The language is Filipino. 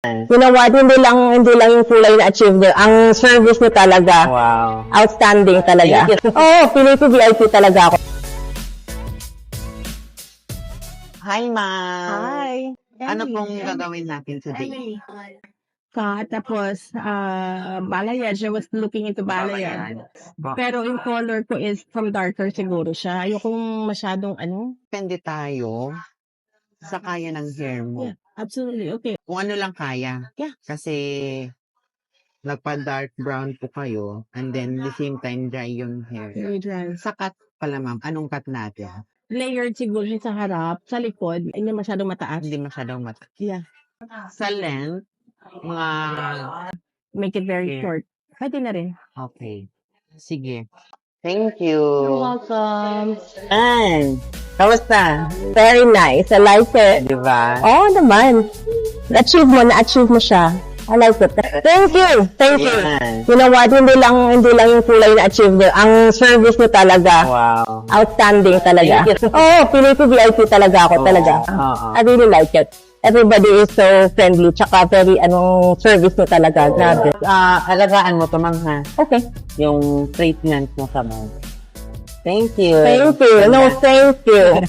You know what? Hindi lang yung kulay na achieve niyo. Ang service niyo talaga. Wow. Outstanding talaga. Thank you. Oo, Pili ko VIP talaga ako. Hi, ma'am. Hi. Ano pong gagawin natin today? Tapos, balayage. I was looking into balayage. Pero yung color ko is from darker siguro siya. Ayokong masyadong Depende tayo sa kaya ng hair mo. Yeah, absolutely. Okay. Kung ano lang kaya. Yeah. Kasi nagpa-dark brown po kayo and then the same time dry yung hair. Very dry. Sa cut pala, ma'am. Anong cut natin? Layered siguro siya sa harap, sa likod. Hindi masyadong mataas. Hindi masyadong mata. Yeah. Sa length, mga... Make it very Yeah. short. Pwede na rin. Okay. Sige. Thank you. You're welcome. And, kamusta? Very nice. I like it. Di ba? Oo naman. Na-achieve mo siya. I like it. Thank you. Thank you. Yan. You know what? Hindi lang yung kulay na achieve niyo. Ang service niyo talaga. Wow. Outstanding talaga. Thank you. Oo, Pili ko VIP talaga ako. Talaga. Oo. I really like it. Everybody is so friendly. Tsaka very, service niyo talaga. Grabe. Alagaan mo to, ma'am, ha? Okay. Yung treatment mo sa mouth. Thank you. Thank you. No, thank you.